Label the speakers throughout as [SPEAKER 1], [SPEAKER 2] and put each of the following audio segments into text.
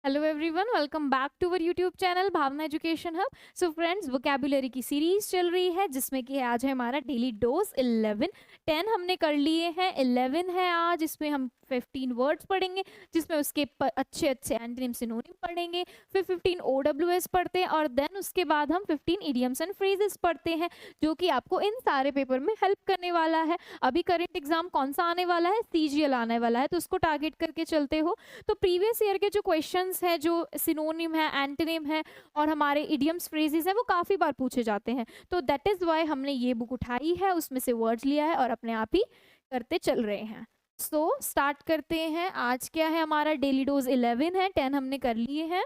[SPEAKER 1] Hello everyone, welcome back to our YouTube channel Bhavna Education Hub. So friends, vocabulary की series चल रही है जिसमें कि आज है हमारा डेली डोज 11। 10 हमने कर लिए हैं, 11 है आज। इसमें हम 15 वर्ड्स पढ़ेंगे जिसमें उसके अच्छे अच्छे एंटोनिम सिनोनिम पढ़ेंगे। फिर 15 OWS पढ़ते हैं और देन उसके बाद हम 15 इडियम्स एंड फ्रेजेस पढ़ते हैं जो कि आपको इन सारे पेपर में हेल्प करने वाला है। अभी करंट एग्जाम कौन सा आने वाला है? CGL आने वाला है, तो उसको टारगेट करके चलते हो। तो प्रीवियस ईयर के जो क्वेश्चंस हैं, जो सिनोनिम है, एंटोनिम है और हमारे इडियम्स फ्रेजेस हैं, वो काफ़ी बार पूछे जाते हैं। तो दैट इज़ वाई हमने ये बुक उठाई है, उसमें से वर्ड्स लिया है और अपने आप ही करते चल रहे हैं। सो स्टार्ट करते हैं। आज क्या है हमारा? डेली डोज 11 है, 10 हमने कर लिए हैं।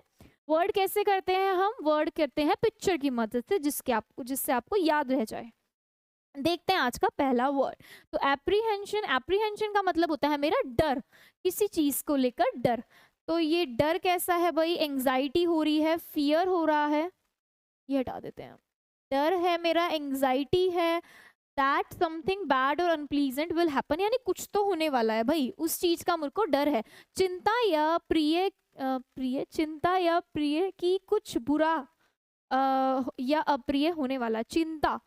[SPEAKER 1] वर्ड कैसे करते हैं हम? वर्ड करते हैं पिक्चर की मदद से, जिससे आपको याद रह जाए। देखते हैं आज का पहला वर्ड। तो एप्रीहेंशन। एप्रीहेंशन का मतलब होता है मेरा डर, किसी चीज को लेकर डर। तो ये डर कैसा है भाई? एंजाइटी हो रही है, फियर हो रहा है, ये हटा देते हैं। डर है मेरा, एंजाइटी है, दैट समथिंग बैड और अनप्लीजेंट विल हैपन, यानी कुछ तो होने वाला है भाई, उस चीज का मुझे को डर है। चिंता या चिंता या प्रिय की कुछ बुरा या अप्रिय होने वाला। चिंता,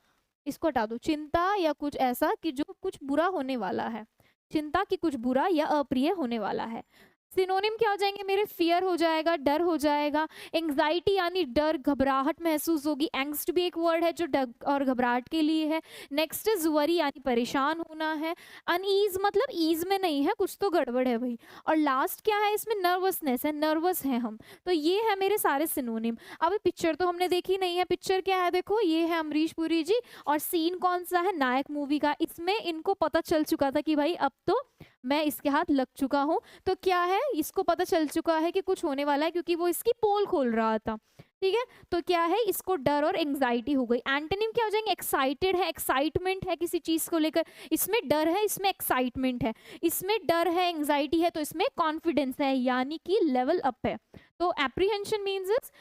[SPEAKER 1] इसको हटा दो। चिंता या कुछ ऐसा कि जो कुछ बुरा होने वाला है। चिंता की कुछ बुरा या अप्रिय होने वाला है। सिनोनिम क्या हो जाएंगे मेरे? फियर हो जाएगा, डर हो जाएगा। एंग्जाइटी यानी डर, घबराहट महसूस होगी। एंग्स्ट भी एक वर्ड है जो डर और घबराहट के लिए है। नेक्स्ट इज वरी यानी परेशान होना है। अनईज मतलब ईज में नहीं है, कुछ तो गड़बड़ है भाई। और लास्ट क्या है इसमें? नर्वसनेस है, नर्वस है हम। तो ये है मेरे सारे सिनोनिम। अभी पिक्चर तो हमने देखी नहीं है। पिक्चर क्या है? देखो, ये है अमरीश पुरी जी और सीन कौन सा है? नायक मूवी का। इसमें इनको पता चल चुका था कि भाई अब तो मैं इसके हाथ लग चुका हूँ। तो क्या है, इसको पता चल चुका है कि कुछ होने वाला है क्योंकि वो इसकी पोल खोल रहा था। ठीक है, तो क्या है, इसको डर और एंग्जाइटी हो गई। एंटोनिम क्या हो जाएंगे? एक्साइटेड है, एक्साइटमेंट है किसी चीज को लेकर। इसमें डर है, इसमें एक्साइटमेंट है। इसमें डर है, एंग्जाइटी है, तो इसमें कॉन्फिडेंस है, यानी कि लेवल अप है। तो एप्रीहेंशन मीन्स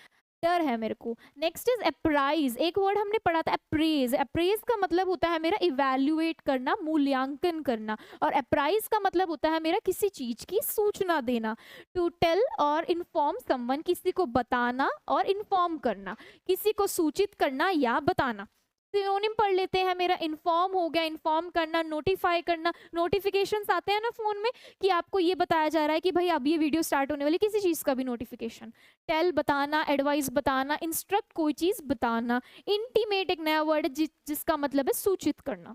[SPEAKER 1] डर है मेरे को। Next is apprise. एक वर्ड हमने पढ़ा था अप्रेज। अप्रेज का मतलब होता है मेरा इवैल्यूएट करना, मूल्यांकन करना। और अप्राइज का मतलब होता है मेरा किसी चीज की सूचना देना। टू टेल और इन्फॉर्म समवन, किसी को बताना और इन्फॉर्म करना, किसी को सूचित करना या बताना। सिनोनिम पढ़ लेते हैं मेरा। इन्फॉर्म हो गया, इन्फॉर्म करना, नोटिफाई करना। नोटिफिकेशंस आते हैं ना फोन में कि आपको ये बताया जा रहा है कि भाई अब ये वीडियो स्टार्ट होने वाली, किसी चीज का भी नोटिफिकेशन। टेल बताना, एडवाइस बताना, इंस्ट्रक्ट कोई चीज बताना। इंटीमेट एक नया वर्ड है जिसका मतलब है सूचित करना।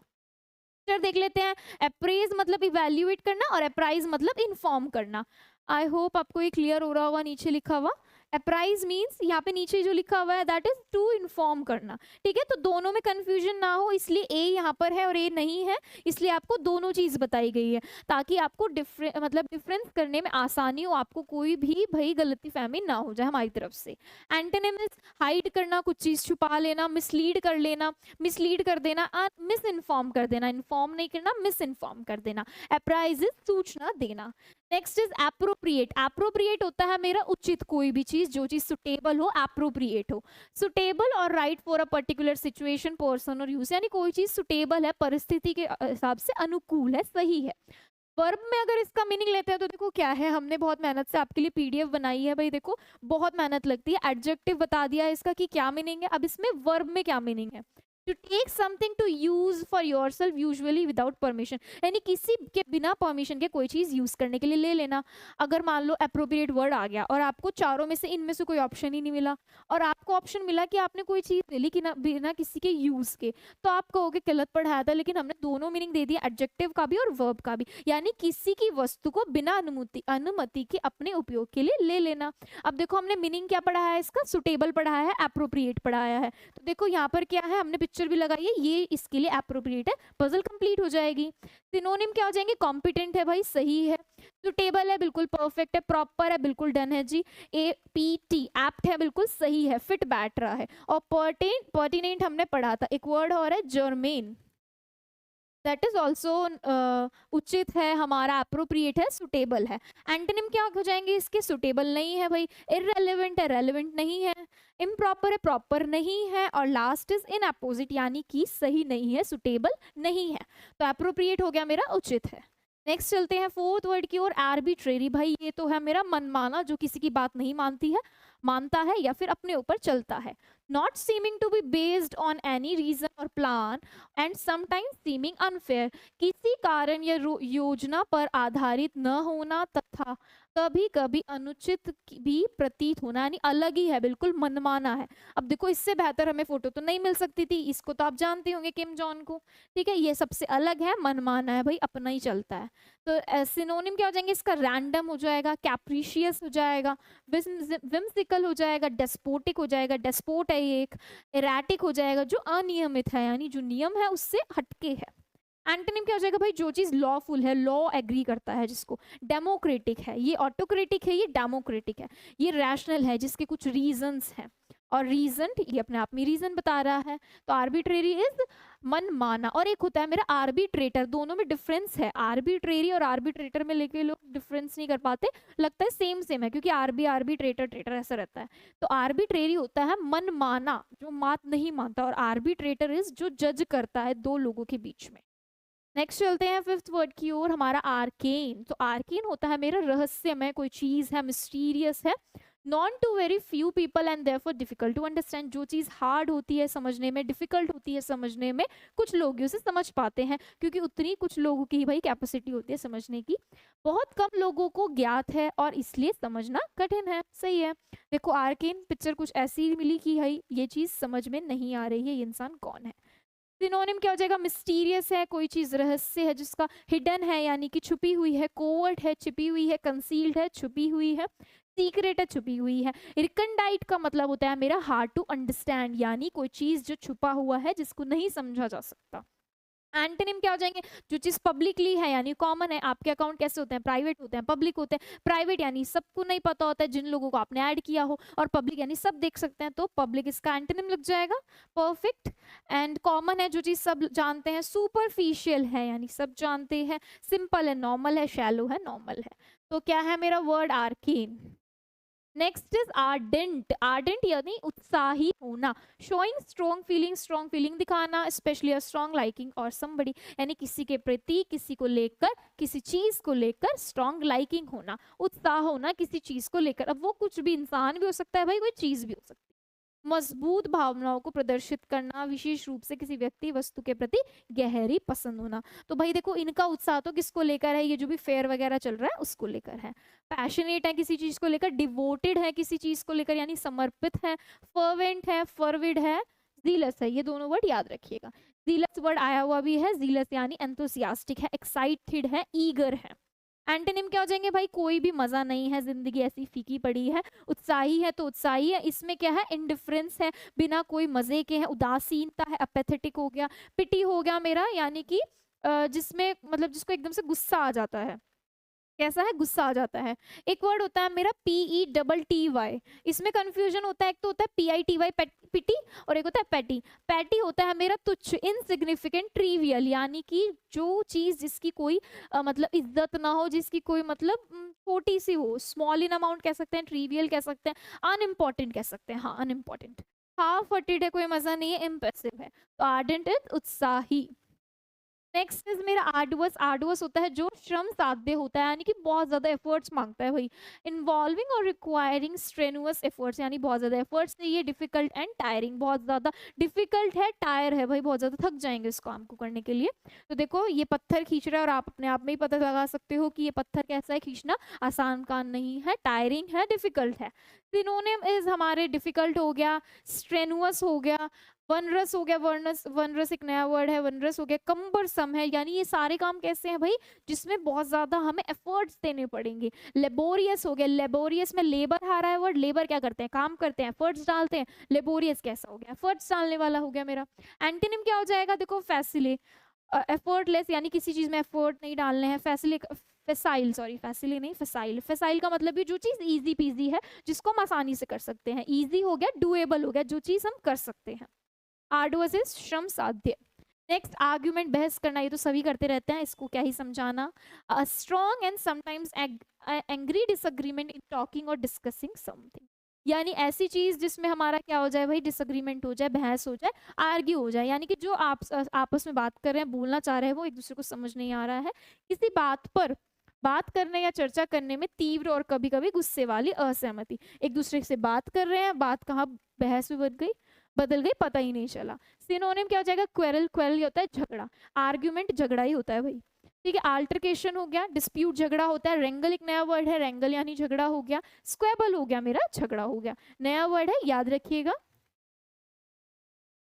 [SPEAKER 1] देख लेते हैं। अप्रेज मतलब इवैल्यूएट करना और अप्राइज मतलब इन्फॉर्म करना। आई होप आपको ये क्लियर हो रहा होगा। नीचे लिखा हुआ अप्राइज मीन्स, यहाँ पे नीचे जो लिखा हुआ है दैट इज टू इन्फॉर्म करना। ठीक है, तो दोनों में कंफ्यूजन ना हो, इसलिए ए यहाँ पर है और ए नहीं है, इसलिए आपको दोनों चीज बताई गई है ताकि आपको डिफरेंस करने में आसानी हो, आपको कोई भी भाई गलती फहमी ना हो जाए हमारी तरफ से। एंटोनिम इज हाइड करना, कुछ चीज छुपा लेना, मिसलीड कर लेना, मिसलीड कर देना, मिस इन्फॉर्म कर देना, इन्फॉर्म नहीं करना, मिस इन्फॉर्म कर देना। अप्राइज इज सूचना देना। Next is appropriate. एप्रोप्रिएट होता है मेरा उचित, कोई भी चीज, जो चीज सुटेबल हो, एप्रोप्रिएट हो। सुटेबल और right for a particular situation, person और यूज, यानी कोई चीज सुटेबल है, परिस्थिति के हिसाब से अनुकूल है, सही है। वर्ब में अगर इसका मीनिंग लेते हैं तो देखो क्या है, हमने बहुत मेहनत से आपके लिए PDF बनाई है भाई। देखो बहुत मेहनत लगती है। एडजेक्टिव बता दिया है इसका कि क्या मीनिंग है। अब इसमें वर्ब में क्या मीनिंग है? To take something to use for yourself usually without permission, यानी किसी के बिना परमिशन के कोई चीज यूज करने के लिए ले लेना। अगर मान लो अप्रोप्रिएट वर्ड आ गया और आपको चारों में से इनमें से कोई ऑप्शन ही नहीं मिला और आपको ऑप्शन मिला कि आपने कोई चीज ले ली कि ना बिना किसी के यूज के, तो आप कहोगे गलत पढ़ाया था, लेकिन हमने दोनों मीनिंग दे दिया, एडजेक्टिव का भी और वर्ब का भी। यानी किसी की वस्तु को बिना अनुमति के अपने उपयोग के लिए ले लेना। अब देखो हमने मीनिंग क्या पढ़ाया है इसका? सुटेबल पढ़ाया है, एप्रोप्रिएट पढ़ाया है। तो देखो यहाँ पर क्या है, हमने पिक्चर भी लगाई है, ये इसके लिए एप्रोप्रिएट है। पजल कंप्लीट हो जाएगी। सिनोनिम क्या हो जाएंगे? कॉम्पिटेंट है भाई, सही है। सुटेबल है, बिल्कुल परफेक्ट है। प्रॉपर है, बिल्कुल डन है जी। APT एप्ट है, बिल्कुल सही है, फिट बैठ रहा है। और पर्टिनेंट हमने पढ़ा था। एक वर्ड और है जर्मेन, दैट इज ऑल्सो उचित है हमारा, अप्रोप्रिएट है, सुटेबल है। एंटोनिम क्या हो जाएंगे इसके? सुटेबल नहीं है भाई, इररेलेवेंट है, रेलेवेंट नहीं है, इम्प्रॉपर है, प्रॉपर नहीं है, और लास्ट इज इन अपोजिट यानी कि सही नहीं है, सुटेबल नहीं है। तो अप्रोप्रिएट हो गया मेरा उचित है। नेक्स्ट चलते हैं फोर्थ वर्ड की ओर, आर्बिट्रेरी। भाई ये तो है मेरा मनमाना, जो किसी की बात नहीं मानता है या फिर अपने ऊपर चलता है। Not seeming to be based on any reason और plan and sometimes seeming unfair, किसी कारण या योजना पर आधारित न होना तथा कभी कभी अनुचित भी प्रतीत होना, यानी अलग ही है, बिल्कुल मनमाना है। अब देखो इससे बेहतर हमें फोटो तो नहीं मिल सकती थी, इसको तो आप जानते होंगे किम जॉन को, ठीक है, ये सबसे अलग है, मनमाना है, भाई अपना ही चलता है। तो सिनोनिम क्या हो जाएंगे इसका, रैंडम हो जाएगा, कैप्रिशियस हो जाएगा, विम्सिकल हो जाएगा, डेस्पोटिक हो जाएगा, डेस्पोट है ये एक, एराटिक हो जाएगा, जो अनियमित है यानी जो नियम है उससे हटके है। एंटोनिम क्या हो जाएगा भाई, जो चीज लॉफुल है, लॉ एग्री करता है जिसको, डेमोक्रेटिक है, ये ऑटोक्रेटिक है, ये डेमोक्रेटिक है, ये रैशनल है जिसके कुछ रीजंस हैं, और रीजन ये अपने आप में रीजन बता रहा है। तो आर्बिट्रेरी इज मनमाना। और एक होता है मेरा आर्बिट्रेटर, दोनों में डिफरेंस है, आर्बिट्रेरी और आर्बिट्रेटर में लेके लोग डिफरेंस नहीं कर पाते, लगता है सेम सेम है, क्योंकि आर्बिट्रेटर ट्रेटर ऐसा रहता है। तो आर्बिट्रेरी होता है मनमाना, जो बात नहीं मानता, और आर्बिट्रेटर इज जो जज करता है दो लोगों के बीच में। नेक्स्ट चलते हैं फिफ्थ वर्ड की ओर, हमारा आर्केन। तो आर्केन होता है मेरा रहस्यमय, कोई चीज है, मिस्टीरियस है, known to very few people and therefore difficult to understand, जो चीज हार्ड होती है समझने में, डिफिकल्ट होती है समझने में, कुछ लोग उसे समझ पाते हैं, क्योंकि उतनी कुछ लोगों की ही भाई कैपेसिटी होती है समझने की, बहुत कम लोगों को ज्ञात है और इसलिए समझना कठिन है। सही है। देखो आर्केन पिक्चर कुछ ऐसी मिली कि भाई ये चीज समझ में नहीं आ रही है, ये इंसान कौन है। सिनोनिम क्या हो जाएगा, मिस्टीरियस है, कोई चीज रहस्य है जिसका, हिडन है यानी कि छुपी हुई है, कोवर्ट है छिपी हुई है, कंसील्ड है छुपी हुई है, सीक्रेट है छुपी हुई है। रिकंडाइट का मतलब होता है मेरा हार्ड टू अंडरस्टैंड, यानी कोई चीज जो छुपा हुआ है जिसको नहीं समझा जा सकता। एंटोनिम क्या हो जाएंगे, जो चीज पब्लिकली है यानी कॉमन है, आपके अकाउंट कैसे होते हैं, प्राइवेट होते हैं, पब्लिक होते हैं। प्राइवेट यानी सबको नहीं पता होता है, जिन लोगों को आपने ऐड किया हो, और पब्लिक यानी सब देख सकते हैं, तो पब्लिक इसका एंटोनिम लग जाएगा। परफेक्ट। एंड कॉमन है, जो चीज सब जानते हैं। सुपरफिशियल है यानी सब जानते हैं। सिंपल है, नॉर्मल है, शैलो है, नॉर्मल है। तो क्या है मेरा word, arcane. Next is ardent. Ardent यानी उत्साही होना, शोइंग स्ट्रॉन्ग फीलिंग दिखाना, स्पेशली अ स्ट्रॉन्ग लाइकिंग और समबडी, यानी किसी के प्रति, किसी को लेकर, किसी चीज को लेकर स्ट्रॉन्ग लाइकिंग होना, उत्साह होना किसी चीज को लेकर। अब वो कुछ भी इंसान भी हो सकता है भाई, कोई चीज भी हो सकती है। मजबूत भावनाओं को प्रदर्शित करना, विशेष रूप से किसी व्यक्ति वस्तु के प्रति गहरी पसंद होना। तो भाई देखो इनका उत्साह तो किसको लेकर है, ये जो भी फेयर वगैरह चल रहा है उसको लेकर है। पैशनेट है किसी चीज को लेकर, डिवोटेड है किसी चीज को लेकर यानी समर्पित है, फर्वेंट है, फर्विड है, जीलस है। ये दोनों वर्ड याद रखिएगा। जीलस वर्ड आया हुआ भी है, जीलस यानी एंथुसियास्टिक है, एक्साइटेड है, ईगर है। एंटोनिम क्या हो जाएंगे भाई, कोई भी मजा नहीं है, जिंदगी ऐसी फीकी पड़ी है। उत्साही है तो उत्साही है, इसमें क्या है, इंडिफरेंस है, बिना कोई मजे के है। उदासीनता है, अपेथेटिक हो गया। पिटी हो गया मेरा, यानी कि जिसमें मतलब जिसको एकदम से गुस्सा आ जाता है, कैसा है, गुस्सा आ जाता है। एक वर्ड होता है मेरा PETTY, इसमें कंफ्यूजन होता है, एक तो होता है PITY पिटी, और एक होता है पैटी। पैटी होता है मेरा तुच्छ, इनसिग्निफिकेंट, ट्रिवियल, यानी कि जो चीज जिसकी कोई मतलब इज्जत ना हो, जिसकी कोई मतलब छोटी सी हो, स्मॉल इन अमाउंट कह सकते हैं, ट्रिवियल कह सकते हैं, अनइम्पॉर्टेंट कह सकते हैं, हाँ अनइम्पॉर्टेंट। हाफ हर्टेड है, कोई मजा नहीं है, इम्प्रेसिव है। तो आर्डेंट इज उत्साही। नेक्स्ट इज मेरा आर्डुअस। आर्डुअस होता है जो श्रम साध्य होता है, यानी कि बहुत ज्यादा एफर्ट्स मांगता है भाई, इन्वॉल्विंग और रिक्वायरिंग स्ट्रेनुअस एफर्ट्स, यानी बहुत ज्यादा एफर्ट्स चाहिए। डिफिकल्ट एंड टायरिंग, बहुत ज्यादा डिफिकल्ट है, टायर है भाई, बहुत ज्यादा थक जाएंगे इस काम को करने के लिए। तो देखो ये पत्थर खींच रहा है, और आप अपने आप में ही पता लगा सकते हो कि ये पत्थर कैसा है, खींचना आसान काम नहीं है, टायरिंग है, डिफिकल्ट है। सिनोनिम इज हमारे डिफिकल्ट हो गया, स्ट्रेनुअस हो गया, वनरस हो गया, वनरस, वनरस एक नया वर्ड है, वनरस हो गया, कम्बरसम है, यानी ये सारे काम कैसे हैं भाई, जिसमें बहुत ज्यादा हमें एफर्ट्स देने पड़ेंगे। लेबोरियस हो गया, लेबोरियस में लेबर आ रहा है वर्ड, लेबर क्या करते हैं, काम करते हैं, एफर्ट्स डालते हैं। लेबोरियस कैसा हो गया, एफर्ट्स डालने वाला हो गया मेरा। एंटोनिम क्या हो जाएगा, देखो फैसिले, एफर्टलेस यानी किसी चीज में एफर्ट नहीं डालने हैं। फैसिले, फैसाइल, सॉरी फैसिले नहीं, फैसाइल। फैसाइल का मतलब भी जो चीज इजी पीजी है, जिसको हम आसानी से कर सकते हैं। इजी हो गया, डुएबल हो गया, जो चीज हम कर सकते हैं। आर्डुअस इज श्रम साध्य। नेक्स्ट आर्ग्यूमेंट, बहस करना, ये तो सभी करते रहते हैं, इसको क्या ही समझाना। Strong and sometimes angry disagreement in talking और डिस्कसिंग समथिंग। यानी ऐसी चीज जिसमें हमारा क्या हो जाए भाई, डिसएग्रीमेंट हो जाए, बहस हो जाए, आर्ग्यू हो जाए, यानी कि जो आप आपस में बात कर रहे हैं, बोलना चाह रहे हैं, वो एक दूसरे को समझ नहीं आ रहा है, किसी बात पर बात करने या चर्चा करने में तीव्र और कभी कभी गुस्से वाली असहमति, एक दूसरे से बात कर रहे हैं, बात कहाँ बहस में बदल गई पता ही नहीं चला। सिनोनिम क्या हो जाएगा, क्वेरल, क्वेरल होता है झगड़ा, आर्ग्यूमेंट झगड़ा ही होता है भाई, ठीक है। अल्टरकेशन हो गया, डिस्प्यूट झगड़ा होता है, रेंगल एक नया वर्ड है, रेंगल यानी झगड़ा हो गया, स्क्वेबल हो गया मेरा झगड़ा हो गया, नया वर्ड है याद रखिएगा।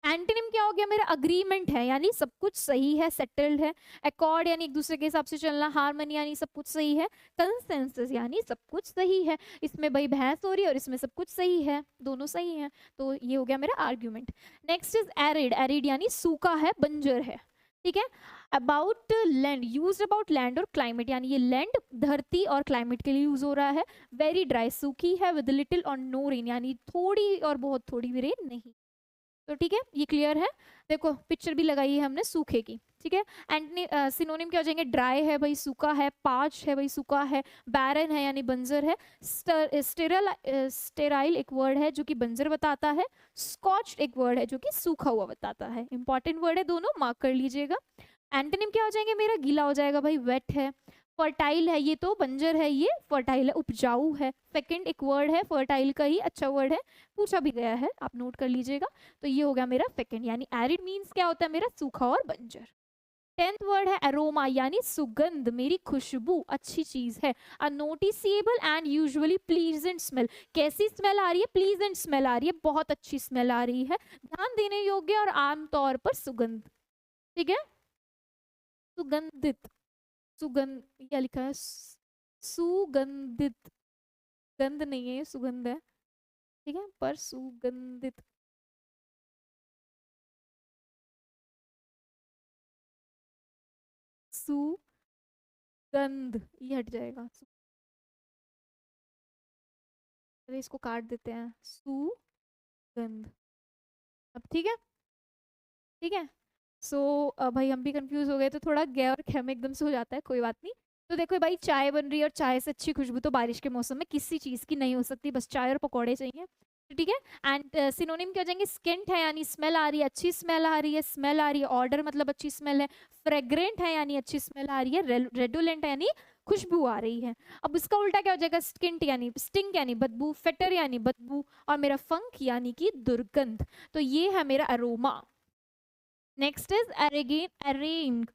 [SPEAKER 1] एंटोनिम क्या हो गया मेरा, अग्रीमेंट है यानी सब कुछ सही है, सेटल्ड है, अकॉर्ड यानी एक दूसरे के हिसाब से चलना, हार्मनी यानी सब कुछ सही है, कंसेंसस यानी सब कुछ सही है, इसमें भाई बहस हो रही है और इसमें सब कुछ सही है, दोनों सही है, तो ये हो गया मेरा argument. Next is arid, arid यानी सूखा है, बंजर है, ठीक है। About land, use about land और क्लाइमेट, यानी ये लैंड धरती और क्लाइमेट के लिए यूज हो रहा है। वेरी ड्राई, सूखी है, विद लिटिल और नो रेन, यानी थोड़ी और बहुत थोड़ी भी रेन नहीं, तो ठीक है ये क्लियर है। देखो पिक्चर भी लगाई है हमने सूखे की, ठीक है। एंटनी सिनोनिम क्या हो जाएंगे, ड्राई है भाई सूखा है, पार्च है भाई सूखा है, बैरन है यानी बंजर है, स्टेराइल एक वर्ड है जो कि बंजर बताता है, स्कॉच्ड एक वर्ड है जो कि सूखा हुआ बताता है, इंपॉर्टेंट वर्ड है दोनों, मार्क कर लीजिएगा। एंटोनिम क्या हो जाएंगे मेरा, गीला हो जाएगा भाई, वेट है, फर्टाइल है, ये तो बंजर है, ये फर्टाइल है, उपजाऊ है, सेकंड एक वर्ड है फर्टाइल का ही, अच्छा वर्ड है, पूछा भी गया है, आप नोट कर लीजिएगा। तो ये हो गया मेरा सेकंड, यानी एरिड मीन्स क्या होता है मेरा, सूखा और बंजर। 10th वर्ड है अरोमा, यानी सुगंध, मेरी खुशबू, अच्छी चीज है। A noticeable and usually pleasant smell, कैसी स्मेल आ रही है, प्लीजेंट स्मेल आ रही है, बहुत अच्छी स्मेल आ रही है, ध्यान देने योग्य और आमतौर पर सुगंध, ठीक है। सुगंधित, सुगंध क्या लिखा है, सुगंधित, गंध नहीं है ये, सुगंध है, ठीक है, पर सुगंधित, सुगंध ये हट जाएगा, अरे इसको काट देते हैं, सुगंध, अब ठीक है, ठीक है। सो भाई हम भी कंफ्यूज हो गए, तो थोड़ा गे और खे में एकदम से हो जाता है, कोई बात नहीं। तो देखो भाई चाय बन रही है और चाय से अच्छी खुशबू तो बारिश के मौसम में किसी चीज की नहीं हो सकती, बस चाय और पकौड़े चाहिए, तो ठीक है। एंड सिनोनिम क्या हो जाएंगे, स्किंट है यानी स्मेल आ रही है, अच्छी स्मेल आ रही है, स्मेल आ रही है, ऑर्डर मतलब अच्छी स्मेल है, फ्रेग्रेंट है यानी अच्छी स्मेल आ रही है, रेडुलेंट है यानी खुशबू आ रही है। अब इसका उल्टा क्या हो जाएगा, स्किंट यानी स्टिंग यानी बदबू, फेटर यानी बदबू, और मेरा फंक यानी कि दुर्गंध, तो ये है मेरा aroma. Next is arrange,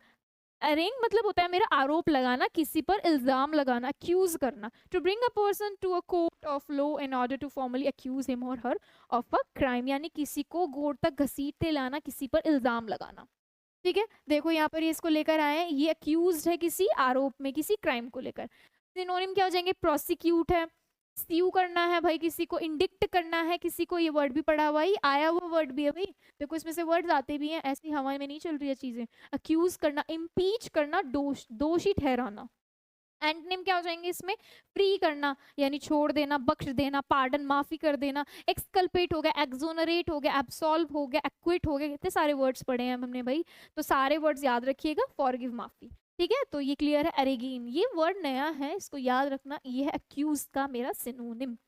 [SPEAKER 1] arrange मतलब होता है मेरा आरोप लगाना, किसी पर इल्जाम लगाना, अक्यूज करना, to bring a person to a court of law in order to formally accuse him और हर ऑफ अ क्राइम, यानी किसी को कोर्ट तक घसीटते लाना, किसी पर इल्जाम लगाना, ठीक है। देखो यहाँ पर ये इसको लेकर आए हैं, ये अक्यूज है किसी आरोप में, किसी क्राइम को लेकर। सिनोनिम क्या हो जाएंगे, प्रोसिक्यूट है, स्यू करना है भाई किसी को, इंडिक्ट करना है किसी को, ये वर्ड भी पढ़ा हुआ ही आया हुआ वर्ड भी है भाई, देखो इसमें से वर्ड्स आते भी हैं, ऐसी हवा में नहीं चल रही है चीजें। अक्यूज करना, इम्पीच करना, दोषी ठहराना। एंटोनिम क्या हो जाएंगे इसमें, फ्री करना यानी छोड़ देना, बख्श देना, पार्डन माफी कर देना, एक्सकल्पेट हो गया, एक्सोनरेट हो गया, एब्सॉल्व हो गया, एक्विट हो गया, कितने सारे वर्ड्स पढ़े हैं हमने भाई, तो सारे वर्ड्स याद रखिएगा, फॉरगिव माफी, ठीक है। तो ये क्लियर है। अरेगेन ये वर्ड नया है, इसको याद रखना, ये है अक्यूज का मेरा सिनोनिम।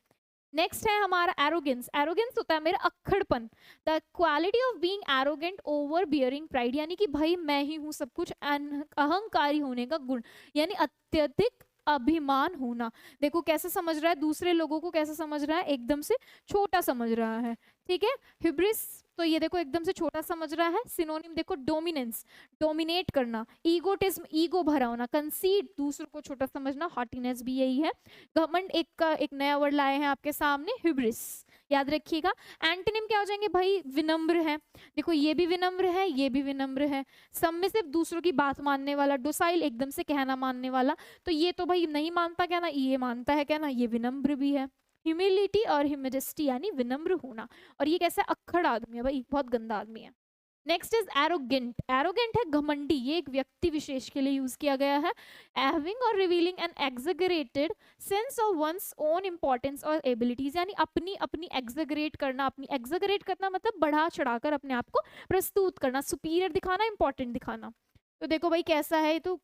[SPEAKER 1] नेक्स्ट है हमारा एरोगेंस, एरोगेंस होता है मेरा अक्खड़पन, the quality of being arrogant overbearing pride, यानी कि भाई मैं ही हूँ सब कुछ, अहंकारी होने का गुण, यानी अत्यधिक अभिमान होना। देखो कैसे समझ रहा है, दूसरे लोगों को कैसे समझ रहा है, एकदम से छोटा समझ रहा है, ठीक है। हिब्रिस, तो ये देखो एकदम से छोटा समझ रहा है। सिनोनिम देखो, डोमिनेंस, डोमिनेट करना, ईगोटिज्म, ईगो भरा होना, कंसीड दूसरों को छोटा समझना, हॉटीनेस भी यही है। घमंड एक नया वर्ड लाए हैं आपके सामने, हिब्रिस, याद रखिएगा। एंटोनिम क्या हो जाएंगे भाई, विनम्र है, देखो ये भी विनम्र है, ये भी विनम्र है। सबमिसिव दूसरों की बात मानने वाला, डोसाइल एकदम से कहना मानने वाला, तो ये तो भाई नहीं मानता कहना, ये मानता है कहना, ये विनम्र भी है। ह्यूमिलिटी और ह्यूमिडिस्टी यानी विनम्र होना, और ये कैसा अक्खड़ आदमी है भाई, बहुत गंदा आदमी है। नेक्स्ट इज एरोगेंट, एरोगेंट है घमंडी, ये एक व्यक्ति विशेष के लिए यूज किया गया है। हैविंग और revealing an exaggerated sense of one's own importance और एबिलिटीज, यानी अपनी अपनी एग्जैगरेट करना, अपनी एग्जैगरेट करना मतलब बढ़ा चढ़ाकर अपने आप को प्रस्तुत करना, सुपीरियर दिखाना, इंपॉर्टेंट दिखाना। तो देखो भाई कैसा है, तो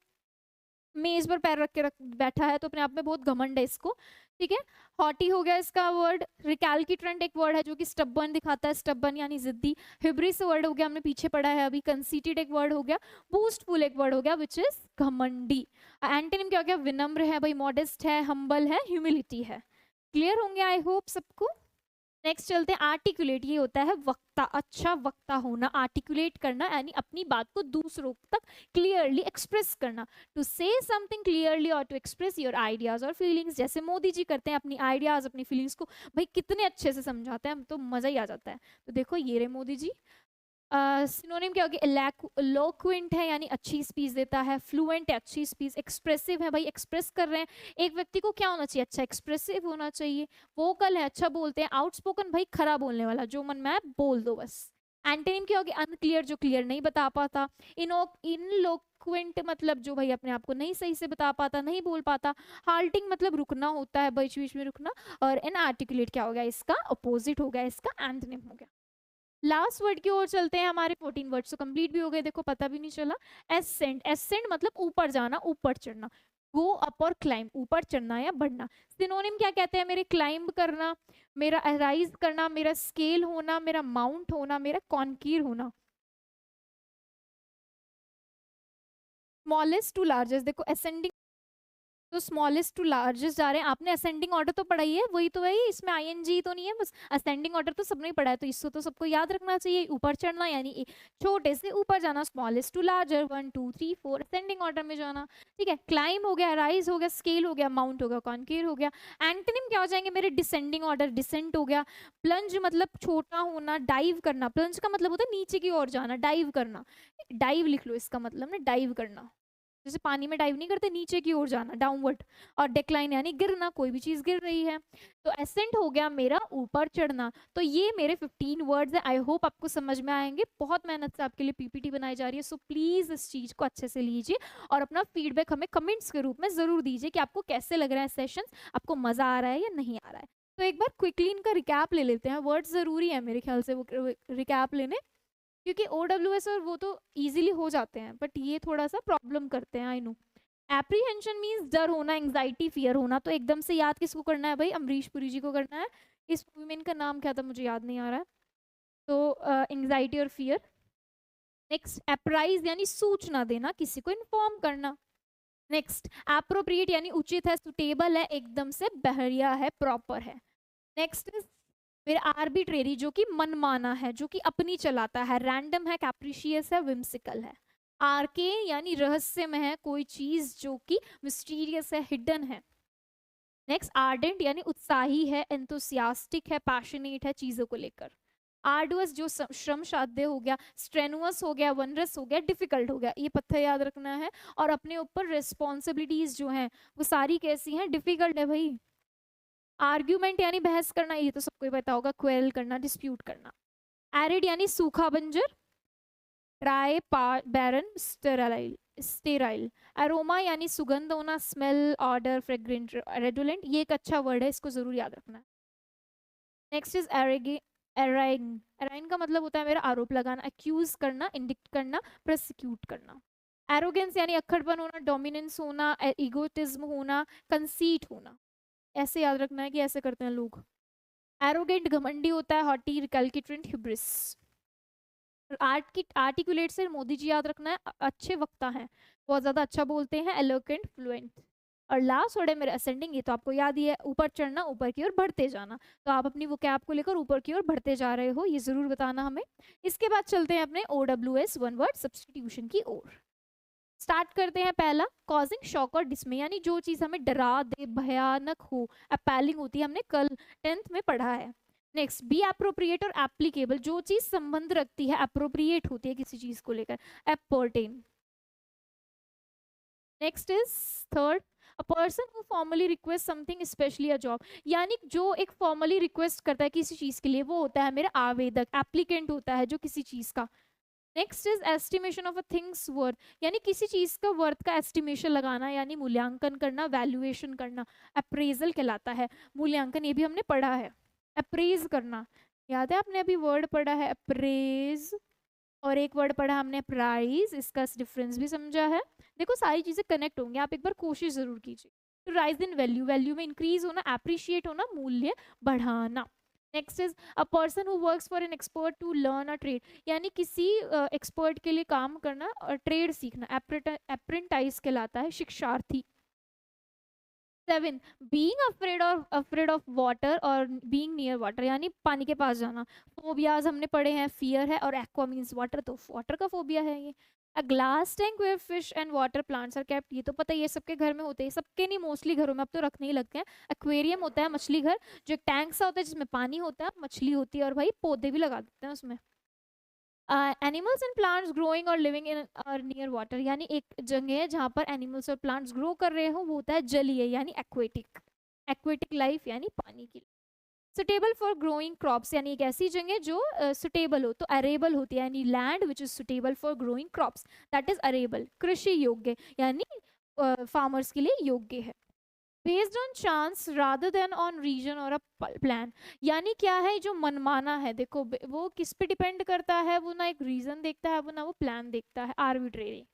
[SPEAKER 1] मेज पर पैर रख के बैठा है तो अपने आप में बहुत घमंड है इसको, ठीक है। हॉटी हो गया इसका वर्ड। रिकैलकिट्रेंट एक वर्ड है जो कि स्टबर्न दिखाता है, स्टबर्न यानी जिद्दी। हिब्रिस वर्ड हो गया, हमने पीछे पढ़ा है अभी। कंसीटेड एक वर्ड हो गया। बूस्टफुल एक वर्ड हो गया विच इज घमंडी। एंटोनिम क्या हो गया? विनम्र है भाई, मॉडेस्ट है, हम्बल है, ह्यूमिलिटी है। क्लियर होंगे आई होप सबको। नेक्स्ट चलते हैं आर्टिकुलेट। ये होता है वक्ता, अच्छा वक्ता होना, आर्टिकुलेट करना यानी अपनी बात को दूसरों तक क्लियरली एक्सप्रेस करना। टू से समथिंग क्लियरली और टू एक्सप्रेस योर आइडियाज और फीलिंग्स, जैसे मोदी जी करते हैं अपनी आइडियाज अपनी फीलिंग्स को भाई कितने अच्छे से समझाते हैं, तो मजा ही आ जाता है। तो देखो ये रहे मोदी जी। सिनोनिम क्या होगी? इलोक्वेंट है यानी अच्छी स्पीच देता है, फ्लुएंट है अच्छी स्पीच, एक्सप्रेसिव है भाई एक्सप्रेस कर रहे हैं। एक व्यक्ति को क्या होना चाहिए? अच्छा एक्सप्रेसिव होना चाहिए। वोकल है अच्छा बोलते हैं। आउटस्पोकन भाई खरा बोलने वाला, जो मन में आए बोल दो बस। एंटोनिम क्या होगी? अनक्लियर, जो क्लियर नहीं बता पाता। इनलोक्वेंट मतलब जो भाई अपने आप को नहीं सही से बता पाता, नहीं बोल पाता। हाल्टिंग मतलब रुकना होता है, बीच बीच में रुकना। और इनआर्टिकुलेट क्या हो गया? इसका अपोजिट हो गया, इसका एंटोनिम हो गया। लास्ट वर्ड की ओर चलते हैं। हमारे 14 वर्ड्स तो कंप्लीट भी हो गए, देखो पता भी नहीं चला। एसेंट, एसेंट मतलब ऊपर जाना, ऊपर चढ़ना। गो अप और क्लाइंब, ऊपर चढ़ना या बढ़ना। सिनोनिम क्या कहते हैं मेरे? क्लाइंब करना, मेरा अराइज करना, मेरा स्केल होना, मेरा माउंट होना, मेरा कॉन्कीर होना। स्मॉलेस्ट टू लार्जेस्ट, देखो असेंडिंग तो स्मॉलेस्ट टू लार्जेस्ट जा रहे हैं। आपने असेंडिंग ऑर्डर तो पढ़ा ही है, वही तो है, इसमें आईएनजी तो नहीं है, बस असेंडिंग ऑर्डर तो सबने ही पढ़ा है, तो इसको तो सबको याद रखना चाहिए। ऊपर चढ़ना यानी छोटे से ऊपर जाना, smallest to larger, 1 2 3 4 ascending order में जाना, ठीक है। क्लाइम हो गया, राइज हो गया, स्केल हो गया, माउंट हो गया, कॉन्केर हो गया। एंटोनिम क्या हो जाएंगे मेरे? डिसेंडिंग ऑर्डर, डिसेंट हो गया। प्लंज मतलब छोटा होना, डाइव करना, प्लंज का मतलब होता है नीचे की ओर जाना, डाइव करना। डाइव लिख लो इसका मतलब ना, डाइव करना, जैसे पानी में डाइव नहीं करते, नीचे की ओर जाना, डाउनवर्ड। और डिक्लाइन यानी गिरना, कोई भी चीज गिर रही है। तो एसेंट हो गया मेरा ऊपर चढ़ना। तो ये मेरे 15 वर्ड्स है, आई होप आपको समझ में आएंगे। बहुत मेहनत से आपके लिए पीपीटी बनाई जा रही है, सो प्लीज इस चीज को अच्छे से लीजिए और अपना फीडबैक हमें कमेंट्स के रूप में जरूर दीजिए कि आपको कैसे लग रहा है सेशन, आपको मजा आ रहा है या नहीं आ रहा है। तो एक बार क्विकली इनका रिकैप ले लेते हैं। वर्ड्स जरूरी है मेरे ख्याल से वो रिकैप लेने, क्योंकि OWS और वो तो इजीली हो जाते हैं, बट ये थोड़ा सा प्रॉब्लम करते हैं, आई नो। एप्रीहेंशन मीन्स डर होना, एंग्जाइटी फियर होना। तो एकदम से याद किसको करना है भाई? अमरीश पुरी जी को करना है। इस मूवी में इनका नाम क्या था मुझे याद नहीं आ रहा है। तो एंग्जाइटी और फियर। नेक्स्ट एप्राइज यानी सूचना देना, किसी को इन्फॉर्म करना। नेक्स्ट एप्रोप्रिएट यानी उचित है, सुटेबल है, एकदम से बहरिया है, प्रॉपर है। नेक्स्ट इज फिर आर्बिट्रेरी, जो कि मनमाना है, जो कि अपनी चलाता है। रैंडम है, कैप्रिशियस है, विम्सिकल है। आर्के यानी रहस्यमय है, कोई चीज जो कि मिस्टीरियस है, हिडन है। नेक्स्ट आर्डेंट यानी उत्साही है, एंथुसियास्टिक है, पैशनेट है चीजों को लेकर। आर्डुअस जो श्रम साध्य हो गया, स्ट्रेनुअस हो गया, वनरस हो गया, डिफिकल्ट हो गया, ये पत्थर याद रखना है। और अपने ऊपर रिस्पॉन्सिबिलिटीज जो हैं वो सारी कैसी हैं? डिफिकल्ट है भाई। आर्ग्यूमेंट यानी बहस करना, ये तो सबको ही पता होगा, क्वेल करना, डिस्प्यूट करना। एरिड यानी सूखा बंजर। ड्राई बैरन, स्टेराइल स्टेराइल। अरोमा यानी सुगंध होना, स्मेल, ऑर्डर, फ्रेग्रेंट, रेडुलेंट। ये एक अच्छा वर्ड है, इसको जरूर याद रखना है। Next is एराइंग। एराइन का मतलब होता है मेरा आरोप लगाना, अक्यूज करना, इंडिक्ट करना, प्रोसिक्यूट करना। एरोगेंस यानी अक्खड़पन होना, डोमिनेंस होना, इगोटिज्म होना, कंसीट होना। ऐसे याद रखना है कि ऐसे करते हैं लोग। एरोगेंट घमंडी होता है, हॉटी, रिकैलकिट्रेंट, हिब्रिस। आर्टिकुलेट से मोदी जी याद रखना है, अच्छे वक्ता हैं, बहुत ज्यादा अच्छा बोलते हैं, एलोक्वेंट, फ्लुएंट। और लास्ट वर्ड है मेरा असेंडिंग, ये तो आपको याद ही है, ऊपर चढ़ना, ऊपर की ओर बढ़ते जाना। तो आप अपनी वो कैप को लेकर ऊपर की ओर बढ़ते जा रहे हो, ये जरूर बताना हमें। इसके बाद चलते हैं अपने OWS वन वर्ड सब्सटीट्यूशन की ओर। स्टार्ट करते हैं पहला, कॉजिंग शॉक और डिस्मे, यानी जो चीज हमें डरा दे, भयानक हो, अपैलिंग होती है, हमने कल 10th में पढ़ा है। नेक्स्ट बी एप्रोप्रिएट और एप्लीकेबल, जो चीज संबंध रखती है, अप्रोप्रिएट होती है किसी चीज को लेकर, appertain. Next is third, a person who formally request something specially a job, यानी जो एक फॉर्मली रिक्वेस्ट करता है किसी चीज के लिए, वो होता है मेरा आवेदक, एप्लीकेंट होता है जो किसी चीज का। Next is estimation of a things worth, यानी किसी चीज का वर्थ का एस्टिमेशन लगाना, यानी मूल्यांकन करना, वैल्यूएशन करना, अप्रेजल कहलाता है। मूल्यांकन ये भी हमने पढ़ा है, अप्रेज करना, याद है आपने अभी वर्ड पढ़ा है अप्रेज, और एक वर्ड पढ़ा हमने प्राइस, इसका डिफरेंस भी समझा है। देखो सारी चीजें कनेक्ट होंगी, आप एक बार कोशिश जरूर कीजिए। तो राइज इन वैल्यू, वैल्यू में इंक्रीज होना, एप्रिशिएट होना, मूल्य बढ़ाना। Next is a person who works for an expert to learn a trade, यानी किसी एक्सपर्ट के लिए काम करना और ट्रेड सीखना, अप्रेंटाइज कहलाता है, शिक्षार्थी। 7 बीइंग अफ्रेड ऑफ वाटर और बीइंग नियर वाटर, यानी पानी के पास जाना। फोबियाज हमने पढ़े हैं, फियर है, और एक्वा मीन्स वाटर, तो वाटर का फोबिया है ये। A glass tank where fish and water plants are kept, ये तो पता ही है, सबके घर में होते हैं, सबके नहीं मोस्टली घरों में अब तो रखने ही लगते हैं। एक्वेरियम होता है मछली घर, जो एक टैंक सा होता है जिसमें पानी होता है, मछली होती है, और भाई पौधे भी लगा देते हैं उसमें। एनिमल्स एंड प्लांट्स ग्रोइंग और लिविंग इन और नियर वाटर, यानी एक जगह है जहाँ पर एनिमल्स और प्लांट्स ग्रो कर रहे हो, वो होता है जलीय यानी एक्वेटिक। एक्वेटिक लाइफ यानी पानी की। सुटेबल फॉर ग्रोइंग क्रॉप्स, यानी एक ऐसी जगह जो सुटेबल हो, तो अरेबल होती है, यानी land which is suitable for growing crops, that is arable, कृषि योग्य, यानी फार्मर्स के लिए योग्य है। Based on chance rather than on reason और अ प्लान, यानी क्या है, जो मनमाना है, देखो वो किस पे डिपेंड करता है, वो ना एक रीजन देखता है, वो ना वो प्लान देखता है, arbitrary.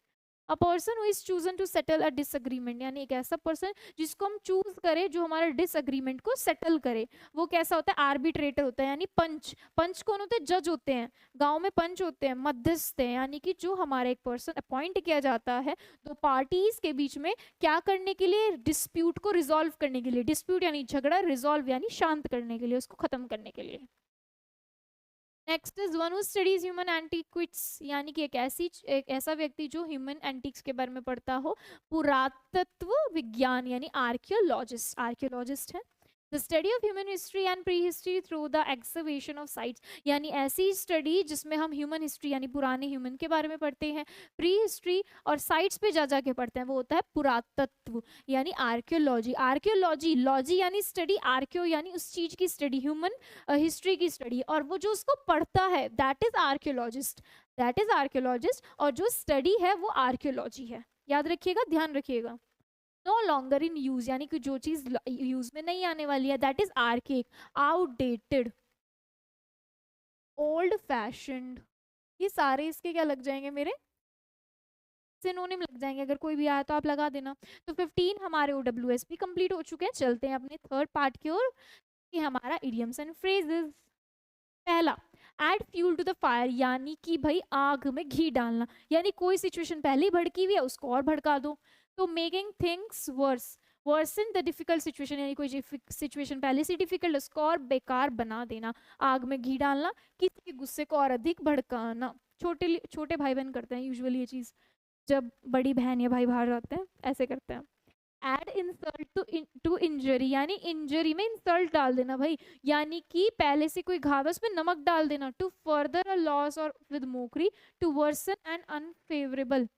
[SPEAKER 1] A person who is chosen to settle a disagreement, यानी एक ऐसा पर्सन जिसको हम चूज करें जो हमारे डिसएग्रीमेंट को सेटल करे, वो कैसा होता है, आर्बिट्रेटर होता है, यानी पंच। पंच कौन होते हैं, जज होते हैं, गांव में पंच होते हैं, मध्यस्थ हैं, यानी कि जो हमारा एक पर्सन अपॉइंट किया जाता है दो पार्टीज के बीच में, क्या करने के लिए, डिस्प्यूट को रिजॉल्व करने के लिए, डिस्प्यूट यानी झगड़ा, रिजॉल्व यानी शांत करने के लिए, उसको खत्म करने के लिए। Next is one who studies human antiquities, यानी कि एक ऐसा व्यक्ति जो ह्यूमन एंटिक्स के बारे में पढ़ता हो, पुरातत्व विज्ञान यानी आर्कियोलॉजिस्ट, आर्कियोलॉजिस्ट है। The study of human history and pre history through the excavation of sites, यानी ऐसी स्टडी जिसमें हम ह्यूमन हिस्ट्री यानी पुराने ह्यूमन के बारे में पढ़ते हैं, प्री हिस्ट्री और साइट्स पे जा जाके पढ़ते हैं, वो होता है पुरातत्व यानी आर्कियोलॉजी। आर्कियोलॉजी, लॉजी यानी स्टडी, आर्कियो यानी उस चीज की स्टडी, ह्यूमन हिस्ट्री की स्टडी, और वो जो उसको पढ़ता है that is archaeologist, that is archaeologist, और जो स्टडी है वो आर्कियोलॉजी है। याद रखिएगा, ध्यान रखिएगा। नो लॉन्गर इन यूज, यानी कि जो चीज यूज में नहीं आने वाली है, that is archaic, outdated, old fashioned, ये सारे इसके क्या लग जाएंगे, मेरे सिनोनिम लग जाएंगे, अगर कोई भी आया तो आप लगा देना। तो 15 हमारे OWS भी कंप्लीट हो चुके हैं, चलते हैं अपने थर्ड पार्ट की ओर, कि हमारा इडियम्स एंड फ्रेजेस। पहला, add fuel to the fire, यानी कि भाई आग में घी डालना, यानी कोई सिचुएशन पहले ही भड़की हुई है उसको और भड़का दो। तो making things worse, worsen the difficult situation, यानी कोई सिचुएशन पहले से डिफिकल्ट उसको और बेकार बना देना, आग में घी डालना, किसी के गुस्से को और अधिक भड़काना। छोटे छोटे भाई बहन करते हैं यूजुअली ये चीज, जब बड़ी बहन या भाई बाहर जाते हैं ऐसे करते हैं। एड इंसल्ट टू इंजरी, यानी इंजरी में इंसल्ट डाल देना भाई, यानी कि पहले से कोई घाव है उसमें नमक डाल देना। टू फर्दर अ लॉस और with mockery, to worsen an unfavourable,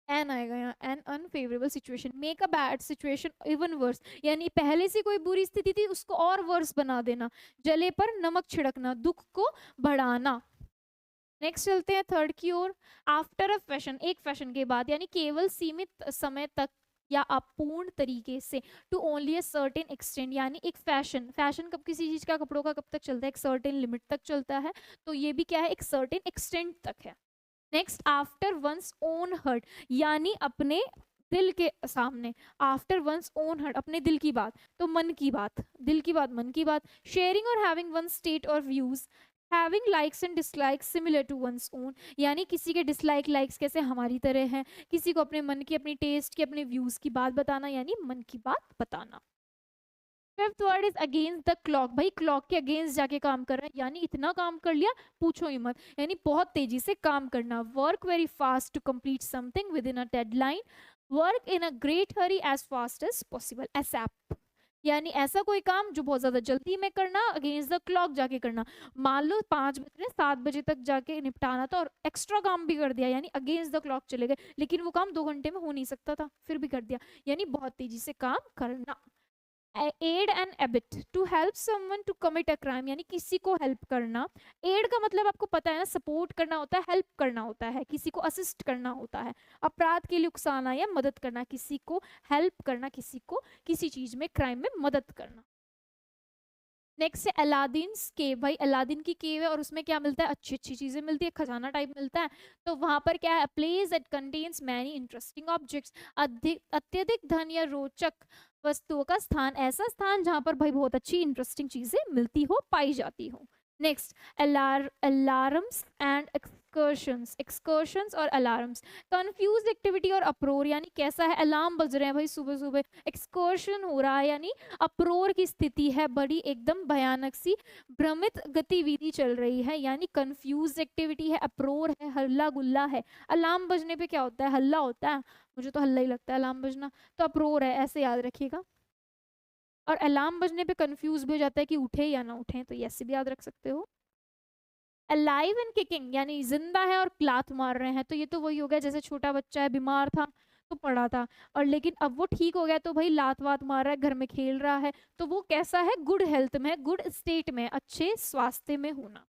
[SPEAKER 1] an आएगा यहाँ, an unfavourable situation, make a bad situation even worse, यानी पहले से कोई बुरी स्थिति थी उसको और वर्स बना देना, जले पर नमक छिड़कना, दुख को बढ़ाना। नेक्स्ट चलते हैं थर्ड की ओर। आफ्टर अ फैशन, एक फैशन के बाद, यानी केवल सीमित समय तक या अपूर्ण तरीके से, to only a certain extent, यानी एक फैशन, फैशन कब किसी चीज का, कपड़ों का कब तक चलता है, एक सर्टेन लिमिट तक चलता है, तो ये भी क्या है, एक सर्टेन एक्सटेंड तक है। Next, after one's own heart, यानी अपने दिल के सामने, आफ्टर वंस ओन हर्ट, अपने दिल की बात, तो मन की बात, दिल की बात, मन की बात। शेयरिंग और हैविंग वन स्टेट और views, having likes and dislikes similar to one's own, यानी किसी के डिसलाइक लाइक्स कैसे हमारी तरह हैं, किसी को अपने मन की, अपनी टेस्ट की, अपने व्यूज की बात बताना, यानी मन की बात बताना। Fifth word is against the clock, भाई क्लॉक के अगेंस्ट जाके काम कर रहा है, यानी इतना काम कर लिया पूछो ही मत, यानी बहुत तेजी से काम करना। Work very fast to complete something within a deadline, work in a great hurry as fast as possible, ASAP, यानी ऐसा कोई काम जो बहुत ज्यादा जल्दी में करना, अगेंस्ट द क्लॉक जाके करना। मान लो 5 बज रहे, 7 बजे तक जाके निपटाना था और एक्स्ट्रा काम भी कर दिया, यानी अगेंस्ट द क्लॉक चले गए, लेकिन वो काम 2 घंटे में हो नहीं सकता था, फिर भी कर दिया, यानी बहुत तेजी से काम करना। Aid and abet, to help someone to commit a crime, यानी किसी को हेल्प करना। एड का मतलब आपको पता है ना, सपोर्ट करना होता है, हेल्प करना होता है, किसी को असिस्ट करना होता है, अपराध के लिए उकसाना या मदद करना, किसी को हेल्प करना, किसी को किसी चीज में, क्राइम में मदद करना। नेक्स्ट है अलादीन्स केव। भाई अलादीन की केव है और उसमें क्या मिलता है, अच्छी अच्छी चीजें मिलती है, खजाना टाइप मिलता है। तो वहां पर क्या है, place that contains many interesting objects, अधिक अत्यधिक धन या रोचक वस्तुओं का स्थान, ऐसा स्थान जहां पर भाई बहुत अच्छी इंटरेस्टिंग चीजें मिलती हो, पाई जाती हो। Next alarms and excursions. Excursions और अलार्म्स, कंफ्यूज एक्टिविटी और अप्रोर, यानी कैसा है, अलार्म बज रहे हैं भाई सुबह सुबह, एक्सकर्शन हो रहा है यानी अप्रोर की स्थिति है, बड़ी एकदम भयानक सी भ्रमित गतिविधि चल रही है, यानी कंफ्यूज एक्टिविटी है, अप्रोर है, हल्ला गुल्ला है। अलार्म बजने पे क्या होता है, हल्ला होता है, मुझे तो हल्ला ही लगता है अलार्म बजना, तो अप्रोर है, ऐसे याद रखिएगा। और अलार्म बजने पे कंफ्यूज भी हो जाता है कि उठे या ना उठे, तो ऐसे भी याद रख सकते हो। अलाइव एंड किकिंग, यानी जिंदा है और लात मार रहे हैं, तो ये तो वही हो गया जैसे छोटा बच्चा है, बीमार था तो पड़ा था, और लेकिन अब वो ठीक हो गया तो भाई लात वात मार रहा है, घर में खेल रहा है, तो वो कैसा है, गुड हेल्थ में, गुड स्टेट में, अच्छे स्वास्थ्य में होना।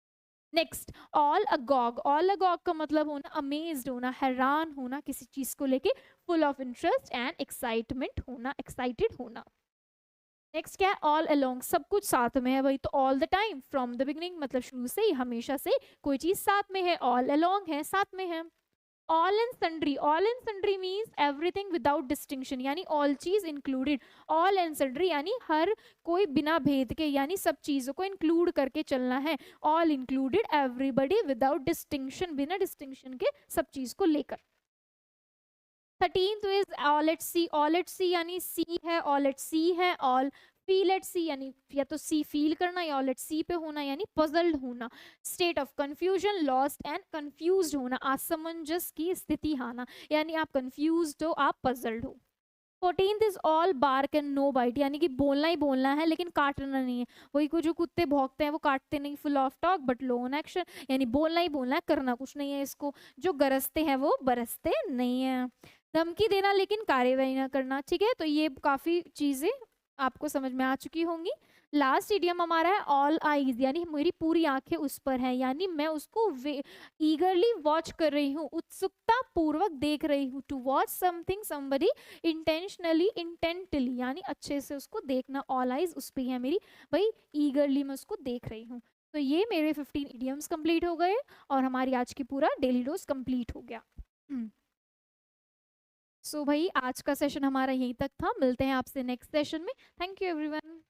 [SPEAKER 1] Next all agog. All agog का मतलब होना अमेज्ड होना, हैरान होना किसी चीज को लेके, full of interest and excitement होना, एक्साइटेड होना। नेक्स्ट क्या है, ऑल अलोंग, सब कुछ साथ में है भाई, तो all the time, from the beginning, मतलब शुरू से ही, हमेशा से कोई चीज साथ में है, ऑल अलोंग है, साथ में है। All and sundry. All and sundry means everything without distinction, यानी ऑल चीज इंक्लूडेड। ऑल एंड सन्ड्री यानी हर कोई बिना भेद के, यानी सब चीजों को इंक्लूड करके चलना है। All included, everybody, without distinction, बिना डिस्टिंक्शन के सब चीज को लेकर। 13th is all at sea. All at sea यानी सी है, ऑल एट सी है। ऑल फील एट सी, यानी या तो सी फील करना या ऑल एट सी पे होना, यानी पजल्ड होना। State of confusion, lost and confused होना, असमंजस की स्थिति आना, यानी आप कंफ्यूज्ड हो, आप पजल्ड हो। 14th is all bark and no bite, यानी कि बोलना ही बोलना है लेकिन काटना नहीं है। वही को जो कुत्ते भौंकते हैं वो काटते नहीं, full of talk but low on action, यानी बोलना ही बोलना है, करना कुछ नहीं है इसको। जो गरजते हैं वो बरसते नहीं है। धमकी देना लेकिन कार्यवाही ना करना, ठीक है, तो ये काफी चीजें आपको समझ में आ चुकी होंगी। लास्ट इडियम हमारा है ऑल आईज, यानी मेरी पूरी आंखें उस पर हैं, यानी मैं उसको ईगरली वॉच कर रही हूँ, उत्सुकता पूर्वक देख रही हूँ। To watch something somebody intentionally, intently, यानी अच्छे से उसको देखना, ऑल आइज उस पर है मेरी, भाई ईगरली मैं उसको देख रही हूँ। तो ये मेरे 15 इडियम्स कंप्लीट हो गए और हमारी आज की पूरा डेली डोज कंप्लीट हो गया। सो भाई आज का सेशन हमारा यहीं तक था, मिलते हैं आपसे नेक्स्ट सेशन में। Thank you everyone.